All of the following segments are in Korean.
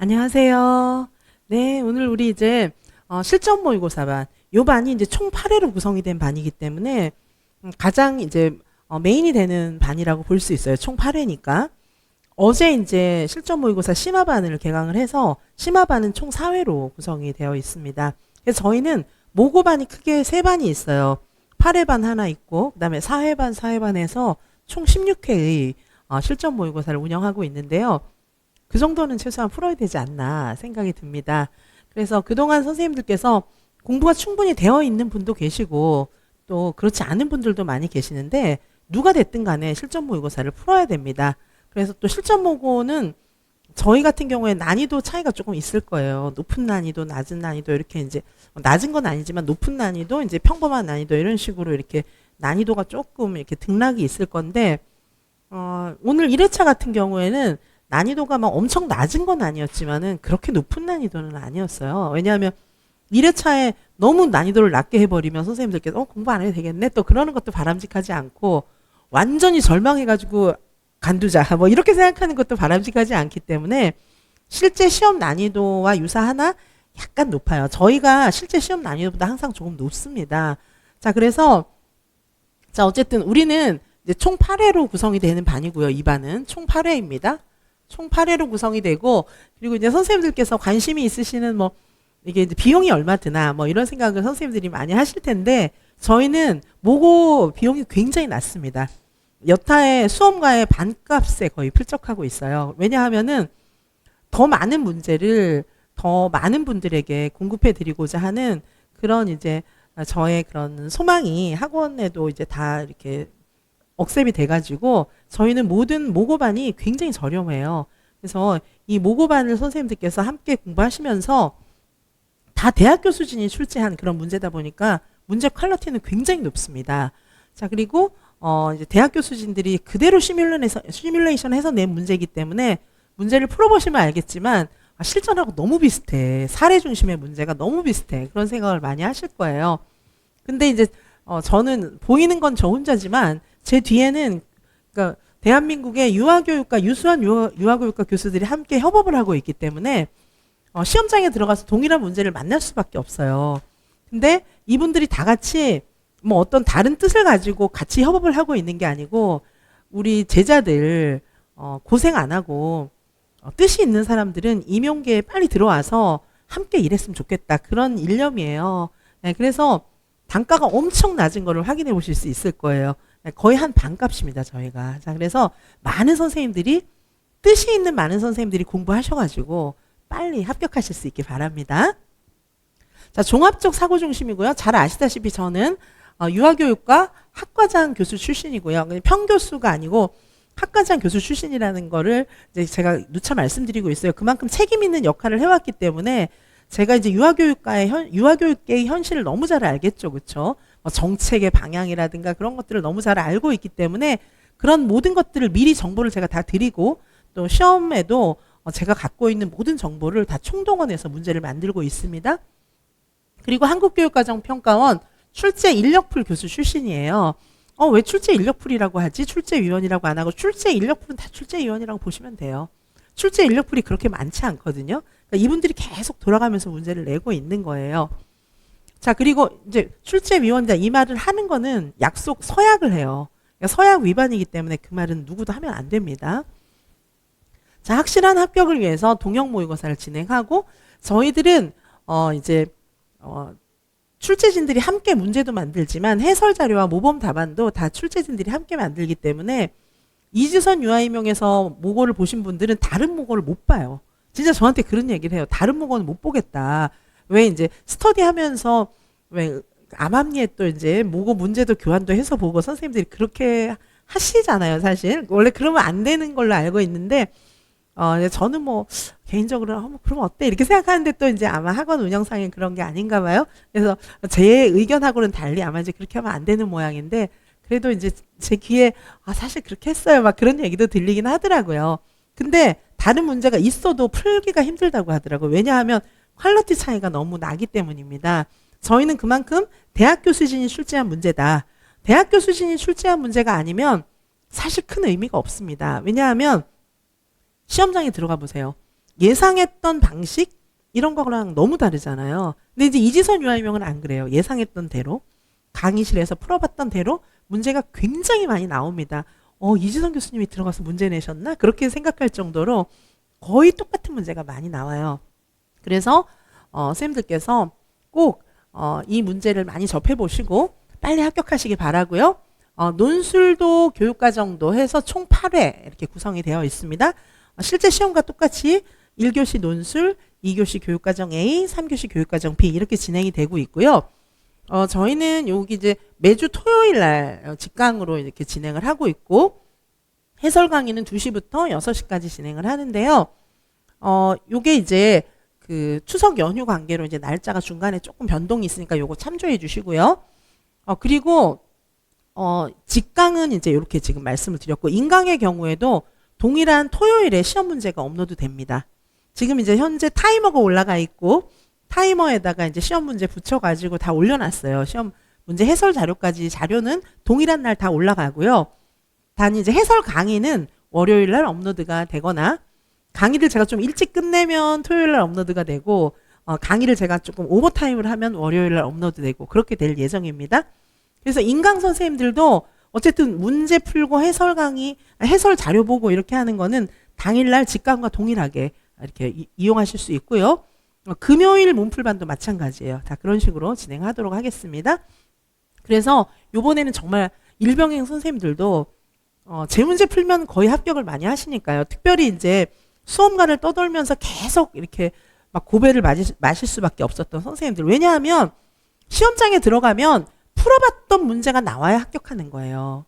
안녕하세요. 네, 오늘 우리 이제 실전 모의고사 반, 요 반이 이제 총 8회로 구성이 된 반이기 때문에 가장 이제 메인이 되는 반이라고 볼 수 있어요. 총 8회니까. 어제 이제 실전 모의고사 심화반을 개강을 해서 심화반은 총 4회로 구성이 되어 있습니다. 그래서 저희는 모고반이 크게 세 반이 있어요. 8회 반 하나 있고, 그다음에 4회 반, 4회 반에서 총 16회의 실전 모의고사를 운영하고 있는데요. 그 정도는 최소한 풀어야 되지 않나 생각이 듭니다. 그래서 그동안 선생님들께서 공부가 충분히 되어 있는 분도 계시고 또 그렇지 않은 분들도 많이 계시는데 누가 됐든 간에 실전 모의고사를 풀어야 됩니다. 그래서 또 실전 모고는 저희 같은 경우에 난이도 차이가 조금 있을 거예요. 높은 난이도, 낮은 난이도 이렇게 이제 낮은 건 아니지만 높은 난이도, 이제 평범한 난이도 이런 식으로 이렇게 난이도가 조금 이렇게 등락이 있을 건데 오늘 1회차 같은 경우에는 난이도가 막 엄청 낮은 건 아니었지만은 그렇게 높은 난이도는 아니었어요. 왜냐하면 1회차에 너무 난이도를 낮게 해버리면 선생님들께서 공부 안 해도 되겠네 또 그러는 것도 바람직하지 않고 완전히 절망해가지고 간두자 뭐 이렇게 생각하는 것도 바람직하지 않기 때문에 실제 시험 난이도와 유사하나 약간 높아요. 저희가 실제 시험 난이도보다 항상 조금 높습니다. 자, 그래서 자, 어쨌든 우리는 이제 총 8회로 구성이 되는 반이고요. 이 반은 총 8회입니다. 총 8회로 구성이 되고, 그리고 이제 선생님들께서 관심이 있으시는 뭐 이게 이제 비용이 얼마 드나 뭐 이런 생각을 선생님들이 많이 하실 텐데 저희는 모고 비용이 굉장히 낮습니다. 여타의 수험가의 반값에 거의 필적하고 있어요. 왜냐하면은 더 많은 문제를 더 많은 분들에게 공급해 드리고자 하는 그런 이제 저의 그런 소망이 학원에도 이제 다 이렇게 억셉이 돼가지고 저희는 모든 모고반이 굉장히 저렴해요. 그래서 이 모고반을 선생님들께서 함께 공부하시면서 다 대학교 수준이 출제한 그런 문제다 보니까 문제 퀄리티는 굉장히 높습니다. 자, 그리고 이제 대학교 수준들이 그대로 시뮬레이션 해서 낸 문제이기 때문에 문제를 풀어보시면 알겠지만 실전하고 너무 비슷해. 사례 중심의 문제가 너무 비슷해. 그런 생각을 많이 하실 거예요. 근데 이제 저는 보이는 건 저 혼자지만 제 뒤에는 그러니까 대한민국의 유아교육과 유수한 유아교육과 교수들이 함께 협업을 하고 있기 때문에 시험장에 들어가서 동일한 문제를 만날 수밖에 없어요. 근데 이분들이 다 같이 뭐 어떤 다른 뜻을 가지고 같이 협업을 하고 있는 게 아니고 우리 제자들 고생 안 하고 뜻이 있는 사람들은 임용계에 빨리 들어와서 함께 일했으면 좋겠다. 그런 일념이에요. 네, 그래서 단가가 엄청 낮은 거를 확인해 보실 수 있을 거예요. 거의 한 반값입니다, 저희가. 자, 그래서 많은 선생님들이 뜻이 있는 많은 선생님들이 공부하셔가지고 빨리 합격하실 수 있길 바랍니다. 자, 종합적 사고 중심이고요. 잘 아시다시피 저는 유아교육과 학과장 교수 출신이고요. 평교수가 아니고 학과장 교수 출신이라는 거를 이제 제가 누차 말씀드리고 있어요. 그만큼 책임 있는 역할을 해왔기 때문에 제가 이제 유아교육계의 현실을 너무 잘 알겠죠, 그렇죠? 정책의 방향이라든가 그런 것들을 너무 잘 알고 있기 때문에 그런 모든 것들을 미리 정보를 제가 다 드리고 또 시험에도 제가 갖고 있는 모든 정보를 다 총동원해서 문제를 만들고 있습니다. 그리고 한국교육과정평가원 출제 인력풀 교수 출신이에요. 왜 출제 인력풀이라고 하지? 출제위원이라고 안 하고 출제 인력풀은 다 출제위원이라고 보시면 돼요. 출제 인력풀이 그렇게 많지 않거든요. 그러니까 이분들이 계속 돌아가면서 문제를 내고 있는 거예요. 자, 그리고 이제 출제위원이다 이 말을 하는 거는 약속 서약을 해요. 그러니까 서약 위반이기 때문에 그 말은 누구도 하면 안 됩니다. 자, 확실한 합격을 위해서 동형 모의고사를 진행하고 저희들은 이제 출제진들이 함께 문제도 만들지만 해설 자료와 모범 답안도 다 출제진들이 함께 만들기 때문에 이지선 유아임용에서 모고를 보신 분들은 다른 모고를 못 봐요. 진짜 저한테 그런 얘기를 해요. 다른 모고는 못 보겠다. 왜 이제 스터디 하면서 왜 암암리에 또 이제 모고 문제도 교환도 해서 보고 선생님들이 그렇게 하시잖아요, 사실. 원래 그러면 안 되는 걸로 알고 있는데 저는 뭐 개인적으로 뭐 그러면 어때 이렇게 생각하는데 또 이제 아마 학원 운영상에 그런 게 아닌가 봐요. 그래서 제 의견하고는 달리 아마 이제 그렇게 하면 안 되는 모양인데 그래도 이제 제 귀에 사실 그렇게 했어요 막 그런 얘기도 들리긴 하더라고요. 근데 다른 문제가 있어도 풀기가 힘들다고 하더라고요. 왜냐하면 퀄리티 차이가 너무 나기 때문입니다. 저희는 그만큼 대학교 수준이 출제한 문제다. 대학교 수준이 출제한 문제가 아니면 사실 큰 의미가 없습니다. 왜냐하면 시험장에 들어가 보세요. 예상했던 방식 이런 거랑 너무 다르잖아요. 근데 이제 이지선 유아인명은 안 그래요. 예상했던 대로 강의실에서 풀어봤던 대로 문제가 굉장히 많이 나옵니다. 이지선 교수님이 들어가서 문제 내셨나? 그렇게 생각할 정도로 거의 똑같은 문제가 많이 나와요. 그래서 선생님들께서 꼭 이 문제를 많이 접해보시고 빨리 합격하시기 바라고요. 논술도 교육과정도 해서 총 8회 이렇게 구성이 되어 있습니다. 실제 시험과 똑같이 1교시 논술, 2교시 교육과정 A, 3교시 교육과정 B 이렇게 진행이 되고 있고요. 저희는 여기 이제 매주 토요일 날 직강으로 이렇게 진행을 하고 있고 해설 강의는 2시부터 6시까지 진행을 하는데요. 요게 이제 그 추석 연휴 관계로 이제 날짜가 중간에 조금 변동이 있으니까 요거 참조해 주시고요. 그리고 직강은 이제 이렇게 지금 말씀을 드렸고 인강의 경우에도 동일한 토요일에 시험 문제가 업로드 됩니다. 지금 이제 현재 타이머가 올라가 있고 타이머에다가 이제 시험 문제 붙여가지고 다 올려놨어요. 시험 문제 해설 자료까지 자료는 동일한 날 다 올라가고요. 단 이제 해설 강의는 월요일 날 업로드가 되거나 강의를 제가 좀 일찍 끝내면 토요일 날 업로드가 되고 강의를 제가 조금 오버타임을 하면 월요일 날 업로드 되고 그렇게 될 예정입니다. 그래서 인강 선생님들도 어쨌든 문제 풀고 해설 강의, 해설 자료 보고 이렇게 하는 거는 당일날 직강과 동일하게 이렇게 이용하실 수 있고요. 금요일 몸풀반도 마찬가지예요. 다 그런 식으로 진행하도록 하겠습니다. 그래서 요번에는 정말 일병행 선생님들도 제 문제 풀면 거의 합격을 많이 하시니까요. 특별히 이제 수험관을 떠돌면서 계속 이렇게 막 고배를 마실 수밖에 없었던 선생님들. 왜냐하면 시험장에 들어가면 풀어봤던 문제가 나와야 합격하는 거예요.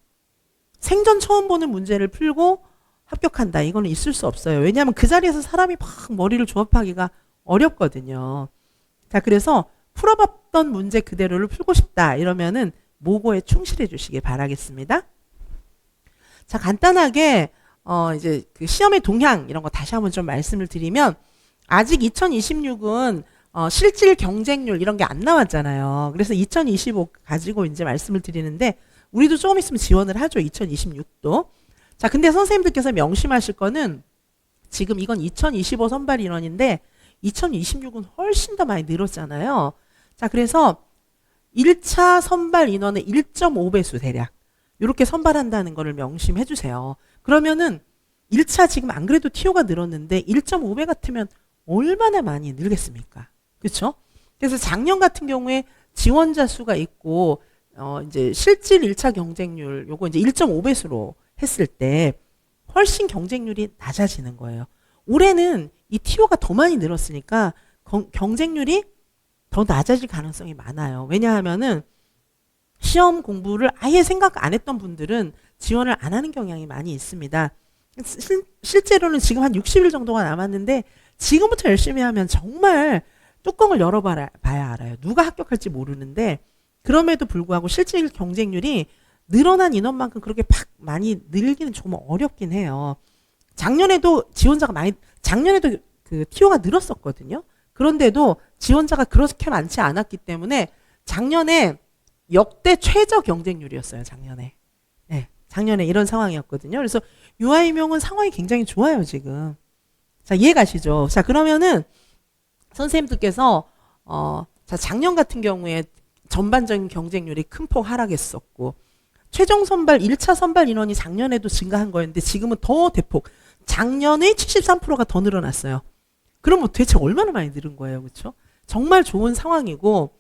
생전 처음 보는 문제를 풀고 합격한다. 이거는 있을 수 없어요. 왜냐하면 그 자리에서 사람이 막 머리를 조합하기가 어렵거든요. 자, 그래서 풀어봤던 문제 그대로를 풀고 싶다. 이러면은 모고에 충실해 주시기 바라겠습니다. 자, 간단하게 이제 그 시험의 동향 이런 거 다시 한번 좀 말씀을 드리면 아직 2026은 실질 경쟁률 이런 게 안 나왔잖아요. 그래서 2025 가지고 이제 말씀을 드리는데 우리도 조금 있으면 지원을 하죠. 2026도. 자, 근데 선생님들께서 명심하실 거는 지금 이건 2025 선발 인원인데 2026은 훨씬 더 많이 늘었잖아요. 자, 그래서 1차 선발 인원의 1.5배수 대략 이렇게 선발한다는 거를 명심해 주세요. 그러면은 1차 지금 안 그래도 TO가 늘었는데 1.5배 같으면 얼마나 많이 늘겠습니까? 그렇죠? 그래서 작년 같은 경우에 지원자 수가 있고 이제 실질 1차 경쟁률 요거 이제 1.5배수로 했을 때 훨씬 경쟁률이 낮아지는 거예요. 올해는 이 TO가 더 많이 늘었으니까 경쟁률이 더 낮아질 가능성이 많아요. 왜냐하면은 시험 공부를 아예 생각 안 했던 분들은 지원을 안 하는 경향이 많이 있습니다. 실제로는 지금 한 60일 정도가 남았는데 지금부터 열심히 하면 정말 뚜껑을 열어봐야 알아요. 누가 합격할지 모르는데 그럼에도 불구하고 실질 경쟁률이 늘어난 인원만큼 그렇게 팍 많이 늘기는 좀 어렵긴 해요. 작년에도 작년에도 그 TO가 늘었었거든요. 그런데도 지원자가 그렇게 많지 않았기 때문에 작년에 역대 최저 경쟁률이었어요. 작년에. 네, 작년에 이런 상황이었거든요. 그래서 유아임용은 상황이 굉장히 좋아요, 지금. 자, 이해가시죠? 자, 그러면은 선생님들께서 자, 작년 같은 경우에 전반적인 경쟁률이 큰 폭 하락했었고 최종 선발 1차 선발 인원이 작년에도 증가한 거였는데 지금은 더 대폭 작년에 73%가 더 늘어났어요. 그럼 도대체 얼마나 많이 늘은 거예요, 그렇죠? 정말 좋은 상황이고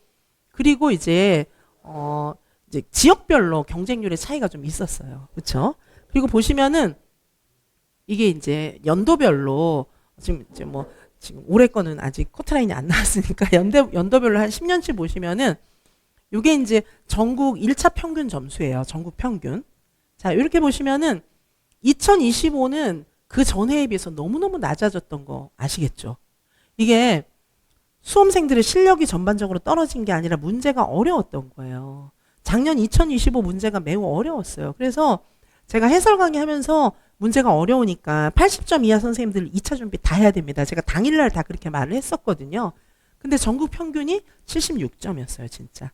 그리고 이제 지역별로 경쟁률의 차이가 좀 있었어요, 그렇죠? 그리고 보시면은 이게 이제 연도별로 지금 올해 거는 아직 커트라인이 안 나왔으니까 연도별로 한 10년치 보시면은 이게 이제 전국 1차 평균 점수예요. 전국 평균. 자, 이렇게 보시면은 2025는 그 전해에 비해서 너무너무 낮아졌던 거 아시겠죠? 이게 수험생들의 실력이 전반적으로 떨어진 게 아니라 문제가 어려웠던 거예요. 작년 2025 문제가 매우 어려웠어요. 그래서 제가 해설 강의하면서 문제가 어려우니까 80점 이하 선생님들 2차 준비 다 해야 됩니다. 제가 당일날 다 그렇게 말을 했었거든요. 근데 전국 평균이 76점이었어요, 진짜.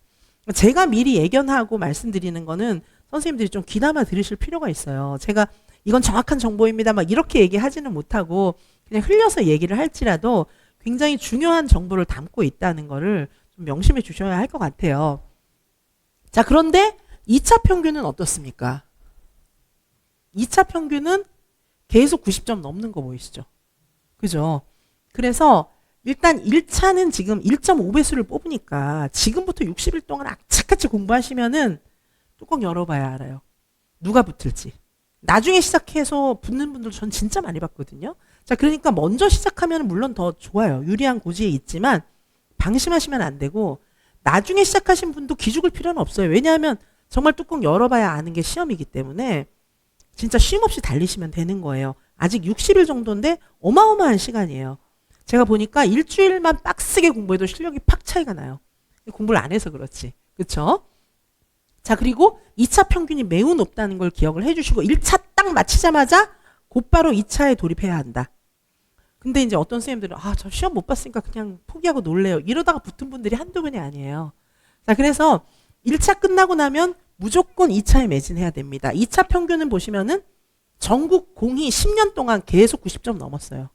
제가 미리 예견하고 말씀드리는 거는 선생님들이 좀 귀담아 들으실 필요가 있어요. 제가 이건 정확한 정보입니다. 막 이렇게 얘기하지는 못하고 그냥 흘려서 얘기를 할지라도 굉장히 중요한 정보를 담고 있다는 거를 좀 명심해 주셔야 할 것 같아요. 자, 그런데 2차 평균은 어떻습니까? 2차 평균은 계속 90점 넘는 거 보이시죠? 그죠? 그래서 일단 1차는 지금 1.5배수를 뽑으니까 지금부터 60일 동안 악착같이 공부하시면은 뚜껑 열어봐야 알아요. 누가 붙을지. 나중에 시작해서 붙는 분들 전 진짜 많이 봤거든요. 자, 그러니까 먼저 시작하면 물론 더 좋아요. 유리한 고지에 있지만 방심하시면 안 되고 나중에 시작하신 분도 기죽을 필요는 없어요. 왜냐하면 정말 뚜껑 열어봐야 아는 게 시험이기 때문에 진짜 쉼 없이 달리시면 되는 거예요. 아직 60일 정도인데 어마어마한 시간이에요. 제가 보니까 일주일만 빡세게 공부해도 실력이 팍 차이가 나요. 공부를 안 해서 그렇지. 그렇죠? 자, 그리고 2차 평균이 매우 높다는 걸 기억을 해주시고 1차 딱 마치자마자 곧바로 2차에 돌입해야 한다. 근데 이제 어떤 선생님들은 저 시험 못 봤으니까 그냥 포기하고 놀래요. 이러다가 붙은 분들이 한두 분이 아니에요. 자, 그래서 1차 끝나고 나면 무조건 2차에 매진해야 됩니다. 2차 평균은 보시면은 전국 공히 10년 동안 계속 90점 넘었어요.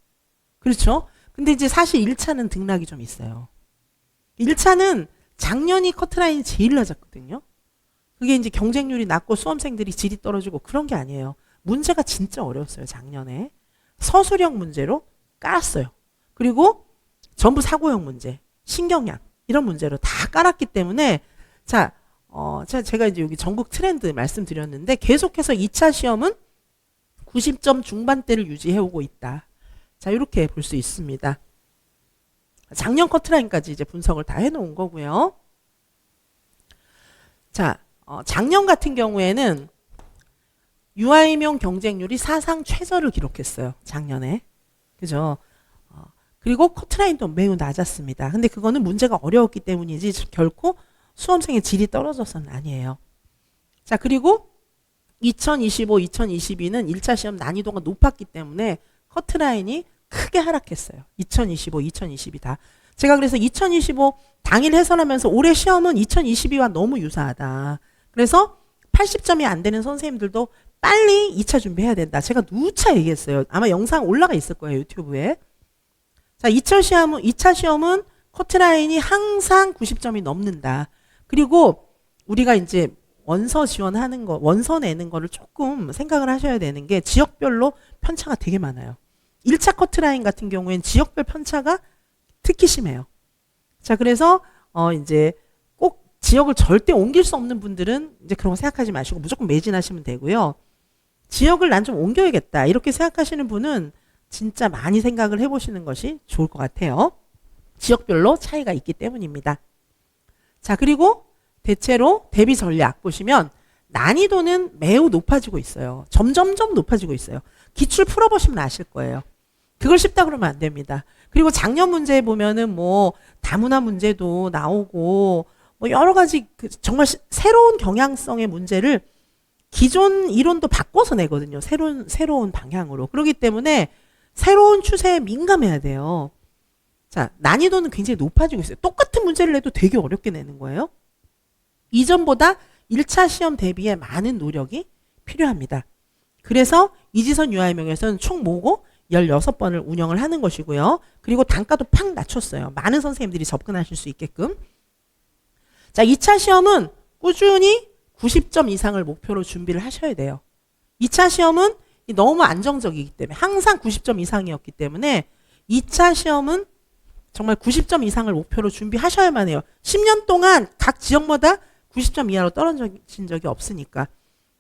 그렇죠? 근데 이제 사실 1차는 등락이 좀 있어요. 1차는 작년이 커트라인이 제일 낮았거든요. 그게 이제 경쟁률이 낮고 수험생들이 질이 떨어지고 그런 게 아니에요. 문제가 진짜 어려웠어요. 작년에. 서술형 문제로 깔았어요. 그리고 전부 사고형 문제, 신경양 이런 문제로 다 깔았기 때문에 제가 이제 여기 전국 트렌드 말씀드렸는데 계속해서 2차 시험은 90점 중반대를 유지해오고 있다. 자, 이렇게 볼 수 있습니다. 작년 커트라인까지 이제 분석을 다 해놓은 거고요. 자, 작년 같은 경우에는 유아임용 경쟁률이 사상 최저를 기록했어요. 작년에. 그죠? 그리고 커트라인도 매우 낮았습니다. 근데 그거는 문제가 어려웠기 때문이지 결코 수험생의 질이 떨어져서는 아니에요. 자, 그리고 2025, 2022는 1차 시험 난이도가 높았기 때문에 커트라인이 크게 하락했어요. 2025, 2022 다. 제가 그래서 2025 당일 해설하면서 올해 시험은 2022와 너무 유사하다. 그래서 80점이 안 되는 선생님들도 빨리 2차 준비해야 된다. 제가 누차 얘기했어요. 아마 영상 올라가 있을 거예요. 유튜브에. 자, 2차 시험은 커트라인이 항상 90점이 넘는다. 그리고 우리가 이제 원서 지원하는 거, 원서 내는 거를 조금 생각을 하셔야 되는 게 지역별로 편차가 되게 많아요. 1차 커트라인 같은 경우에는 지역별 편차가 특히 심해요. 자, 그래서 이제 꼭 지역을 절대 옮길 수 없는 분들은 이제 그런 거 생각하지 마시고 무조건 매진하시면 되고요. 지역을 난 좀 옮겨야겠다 이렇게 생각하시는 분은 진짜 많이 생각을 해보시는 것이 좋을 것 같아요. 지역별로 차이가 있기 때문입니다. 자, 그리고 대체로 대비 전략 보시면 난이도는 매우 높아지고 있어요. 점점점 높아지고 있어요. 기출 풀어보시면 아실 거예요. 그걸 쉽다 그러면 안 됩니다. 그리고 작년 문제 보면은 뭐 다문화 문제도 나오고 뭐 여러 가지 정말 새로운 경향성의 문제를 기존 이론도 바꿔서 내거든요. 새로운 방향으로. 그렇기 때문에 새로운 추세에 민감해야 돼요. 자, 난이도는 굉장히 높아지고 있어요. 똑같은 문제를 내도 되게 어렵게 내는 거예요. 이전보다 1차 시험 대비에 많은 노력이 필요합니다. 그래서 이지선 유아임용에서는 총 모고 16번을 운영을 하는 것이고요. 그리고 단가도 팍 낮췄어요. 많은 선생님들이 접근하실 수 있게끔. 자, 2차 시험은 꾸준히 90점 이상을 목표로 준비를 하셔야 돼요. 2차 시험은 너무 안정적이기 때문에 항상 90점 이상이었기 때문에 2차 시험은 정말 90점 이상을 목표로 준비하셔야만 해요. 10년 동안 각 지역마다 90점 이하로 떨어진 적이 없으니까.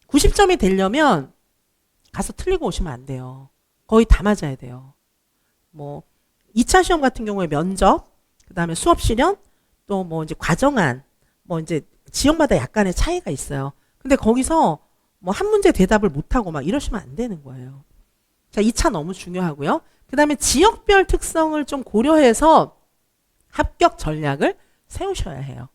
90점이 되려면 가서 틀리고 오시면 안 돼요. 거의 다 맞아야 돼요. 뭐 2차 시험 같은 경우에 면접, 그다음에 수업 실현, 또 뭐 이제 과정안, 뭐 이제 지역마다 약간의 차이가 있어요. 근데 거기서 뭐 한 문제 대답을 못하고 막 이러시면 안 되는 거예요. 자, 2차 너무 중요하고요. 그 다음에 지역별 특성을 좀 고려해서 합격 전략을 세우셔야 해요.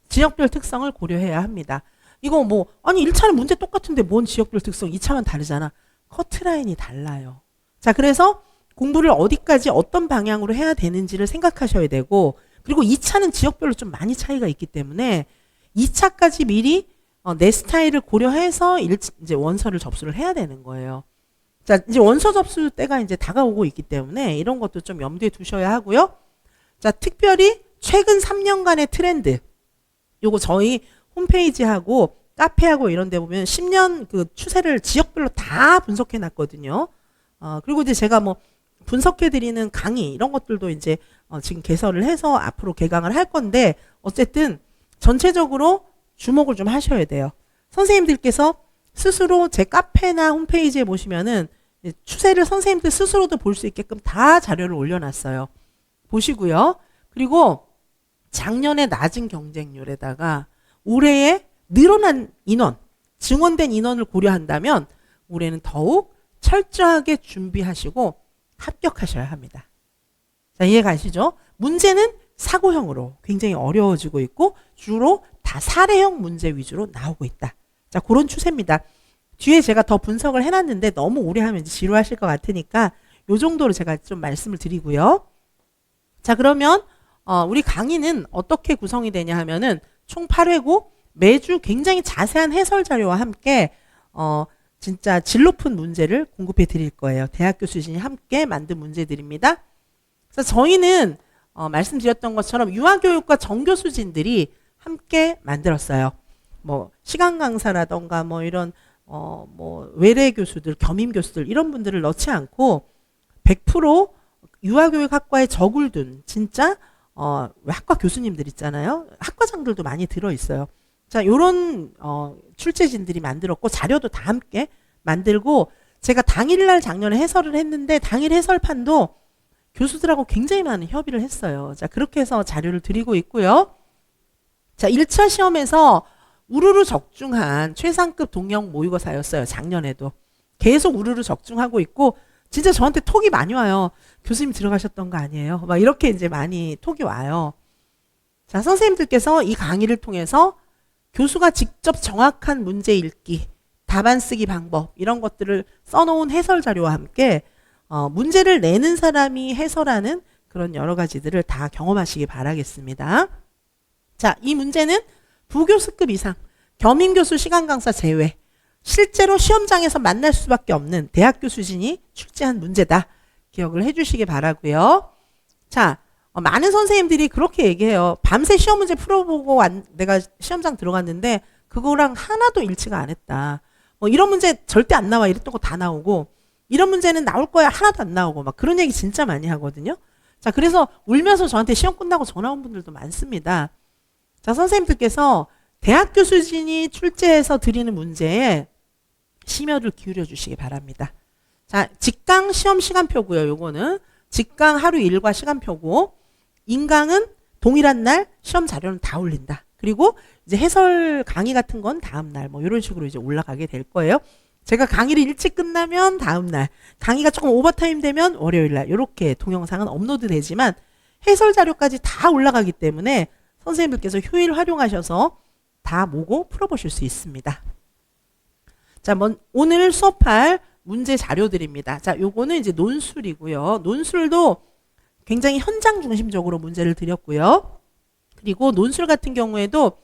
지역별 특성을 고려해야 합니다. 이거 뭐 아니 1차는 문제 똑같은데 뭔 지역별 특성 2차만 다르잖아. 커트라인이 달라요. 자, 그래서 공부를 어디까지 어떤 방향으로 해야 되는지를 생각하셔야 되고, 그리고 2차는 지역별로 좀 많이 차이가 있기 때문에 2차까지 미리 내 스타일을 고려해서 이제 원서를 접수를 해야 되는 거예요. 자, 이제 원서 접수 때가 이제 다가오고 있기 때문에 이런 것도 좀 염두에 두셔야 하고요. 자, 특별히 최근 3년간의 트렌드. 요거 저희 홈페이지하고 카페하고 이런 데 보면 10년 그 추세를 지역별로 다 분석해 놨거든요. 그리고 이제 제가 뭐 분석해 드리는 강의 이런 것들도 이제 지금 개설을 해서 앞으로 개강을 할 건데 어쨌든 전체적으로 주목을 좀 하셔야 돼요. 선생님들께서 스스로 제 카페나 홈페이지에 보시면은 추세를 선생님들 스스로도 볼 수 있게끔 다 자료를 올려놨어요. 보시고요. 그리고 작년에 낮은 경쟁률에다가 올해의 늘어난 인원, 증원된 인원을 고려한다면 올해는 더욱 철저하게 준비하시고 합격하셔야 합니다. 자, 이해 가시죠? 문제는 사고형으로 굉장히 어려워지고 있고 주로 다 사례형 문제 위주로 나오고 있다. 자, 그런 추세입니다. 뒤에 제가 더 분석을 해놨는데 너무 오래 하면 이제 지루하실 것 같으니까 요 정도로 제가 좀 말씀을 드리고요. 자, 그러면 우리 강의는 어떻게 구성이 되냐 하면은 총 8회고 매주 굉장히 자세한 해설 자료와 함께 진짜 질 높은 문제를 공급해 드릴 거예요. 대학교 수준이 함께 만든 문제들입니다. 그래서 저희는 말씀드렸던 것처럼 유아교육과 정교수진들이 함께 만들었어요. 뭐 시간 강사라던가 뭐 이런 뭐 외래 교수들, 겸임 교수들 이런 분들을 넣지 않고 100% 유아교육학과에 적을 둔 진짜 학과 교수님들 있잖아요. 학과장들도 많이 들어 있어요. 자, 요런 출제진들이 만들었고 자료도 다 함께 만들고 제가 당일날 작년에 해설을 했는데 당일 해설판도 교수들하고 굉장히 많은 협의를 했어요. 자, 그렇게 해서 자료를 드리고 있고요. 자, 1차 시험에서 우르르 적중한 최상급 동영 모의고사였어요. 작년에도. 계속 우르르 적중하고 있고 진짜 저한테 톡이 많이 와요. 교수님 들어가셨던 거 아니에요? 막 이렇게 이제 많이 톡이 와요. 자, 선생님들께서 이 강의를 통해서 교수가 직접 정확한 문제 읽기, 답안 쓰기 방법 이런 것들을 써놓은 해설 자료와 함께 문제를 내는 사람이 해설하는 그런 여러 가지들을 다 경험하시기 바라겠습니다. 자, 이 문제는 부교수급 이상, 겸임교수 시간 강사 제외, 실제로 시험장에서 만날 수밖에 없는 대학교 수준이 출제한 문제다. 기억을 해주시기 바라고요. 자, 많은 선생님들이 그렇게 얘기해요. 밤새 시험 문제 풀어보고 내가 시험장 들어갔는데 그거랑 하나도 일치가 안 했다. 뭐 이런 문제 절대 안 나와 이랬던 거 다 나오고 이런 문제는 나올 거야 하나도 안 나오고 막 그런 얘기 진짜 많이 하거든요. 자, 그래서 울면서 저한테 시험 끝나고 전화 온 분들도 많습니다. 자, 선생님들께서 대학교 수준이 출제해서 드리는 문제에 심혈을 기울여 주시기 바랍니다. 자, 직강 시험 시간표고요. 요거는 직강 하루 일과 시간표고 인강은 동일한 날 시험 자료는 다 올린다. 그리고 이제 해설 강의 같은 건 다음 날 뭐 이런 식으로 이제 올라가게 될 거예요. 제가 강의를 일찍 끝나면 다음 날, 강의가 조금 오버타임 되면 월요일 날 이렇게 동영상은 업로드 되지만 해설 자료까지 다 올라가기 때문에 선생님들께서 휴일 활용하셔서 다 모고 풀어보실 수 있습니다. 자, 오늘 수업할 문제 자료들입니다. 자, 요거는 이제 논술이고요. 논술도 굉장히 현장 중심적으로 문제를 드렸고요. 그리고 논술 같은 경우에도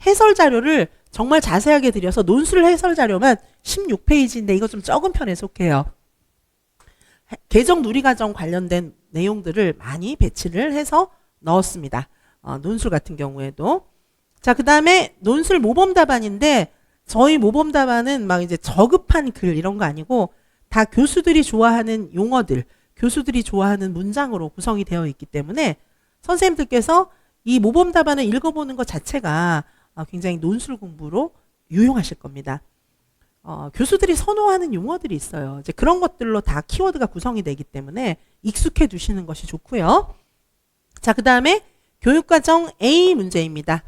해설 자료를 정말 자세하게 드려서 논술 해설 자료만 16페이지인데 이거 좀 적은 편에 속해요. 개정 누리과정 관련된 내용들을 많이 배치를 해서 넣었습니다. 논술 같은 경우에도. 자, 그 다음에 논술 모범 답안인데 저희 모범 답안은 막 이제 저급한 글 이런 거 아니고 다 교수들이 좋아하는 용어들, 교수들이 좋아하는 문장으로 구성이 되어 있기 때문에 선생님들께서 이 모범 답안을 읽어보는 것 자체가 굉장히 논술 공부로 유용하실 겁니다. 교수들이 선호하는 용어들이 있어요. 이제 그런 것들로 다 키워드가 구성이 되기 때문에 익숙해 두시는 것이 좋고요. 자, 그 다음에 교육과정 A 문제입니다.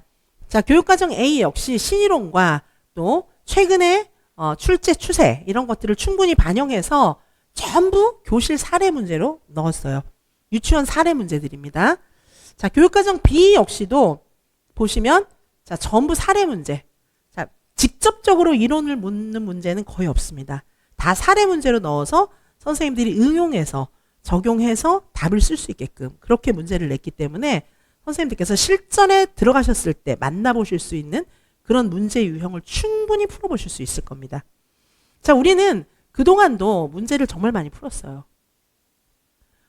자, 교육과정 A 역시 신이론과 또 최근에 출제 추세 이런 것들을 충분히 반영해서 전부 교실 사례 문제로 넣었어요. 유치원 사례 문제들입니다. 자, 교육과정 B 역시도 보시면 자, 전부 사례 문제. 자, 직접적으로 이론을 묻는 문제는 거의 없습니다. 다 사례 문제로 넣어서 선생님들이 응용해서 적용해서 답을 쓸 수 있게끔 그렇게 문제를 냈기 때문에 선생님들께서 실전에 들어가셨을 때 만나보실 수 있는 그런 문제 유형을 충분히 풀어보실 수 있을 겁니다. 자, 우리는 그동안도 문제를 정말 많이 풀었어요.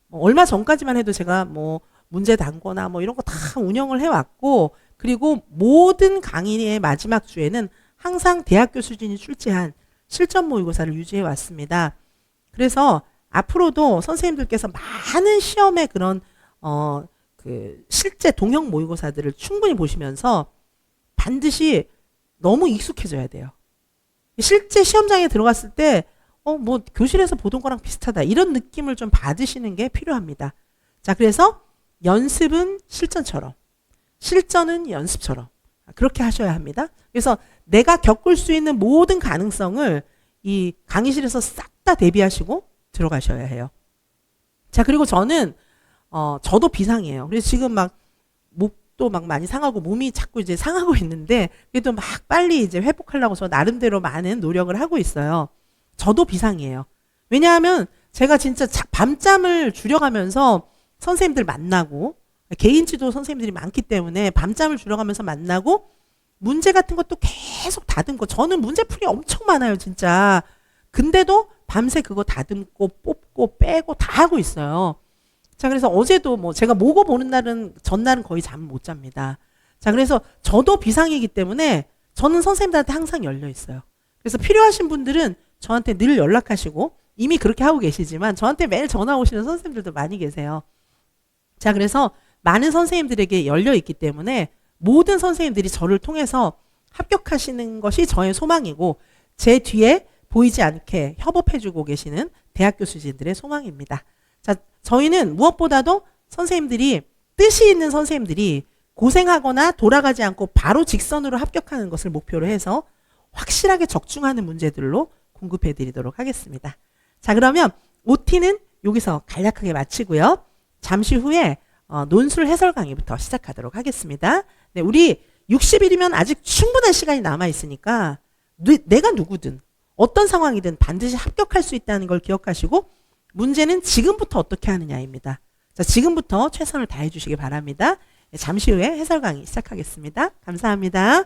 뭐 얼마 전까지만 해도 제가 뭐 문제 단거나 뭐 이런 거 다 운영을 해왔고, 그리고 모든 강의의 마지막 주에는 항상 대학교 수준이 출제한 실전 모의고사를 유지해 왔습니다. 그래서 앞으로도 선생님들께서 많은 시험의 그런 그 실제 동형 모의고사들을 충분히 보시면서 반드시 너무 익숙해져야 돼요. 실제 시험장에 들어갔을 때 뭐 교실에서 보던 거랑 비슷하다, 이런 느낌을 좀 받으시는 게 필요합니다. 자, 그래서 연습은 실전처럼, 실전은 연습처럼 그렇게 하셔야 합니다. 그래서 내가 겪을 수 있는 모든 가능성을 이 강의실에서 싹 다 대비하시고 들어가셔야 해요. 자, 그리고 저는 저도 비상이에요. 그래서 지금 막 목도 막 많이 상하고 몸이 자꾸 이제 상하고 있는데, 그래도 막 빨리 이제 회복하려고 저 나름대로 많은 노력을 하고 있어요. 저도 비상이에요. 왜냐하면 제가 진짜 밤잠을 줄여가면서 선생님들 만나고, 개인 지도 선생님들이 많기 때문에 밤잠을 줄여가면서 만나고, 문제 같은 것도 계속 다듬고, 저는 문제풀이 엄청 많아요, 진짜. 근데도 밤새 그거 다듬고 뽑고 빼고 다 하고 있어요. 자, 그래서 어제도 뭐 제가 모고 보는 날은 전날은 거의 잠을 못 잡니다. 자, 그래서 저도 비상이기 때문에 저는 선생님들한테 항상 열려 있어요. 그래서 필요하신 분들은 저한테 늘 연락하시고, 이미 그렇게 하고 계시지만 저한테 매일 전화 오시는 선생님들도 많이 계세요. 자, 그래서 많은 선생님들에게 열려 있기 때문에 모든 선생님들이 저를 통해서 합격하시는 것이 저의 소망이고, 제 뒤에 보이지 않게 협업해주고 계시는 대학교 수진들의 소망입니다. 자, 저희는 무엇보다도 선생님들이, 뜻이 있는 선생님들이 고생하거나 돌아가지 않고 바로 직선으로 합격하는 것을 목표로 해서 확실하게 적중하는 문제들로 공급해 드리도록 하겠습니다. 자, 그러면 OT는 여기서 간략하게 마치고요. 잠시 후에 논술 해설 강의부터 시작하도록 하겠습니다. 네, 우리 60일이면 아직 충분한 시간이 남아 있으니까 내가 누구든 어떤 상황이든 반드시 합격할 수 있다는 걸 기억하시고, 문제는 지금부터 어떻게 하느냐입니다. 자, 지금부터 최선을 다해 주시기 바랍니다. 네, 잠시 후에 해설 강의 시작하겠습니다. 감사합니다.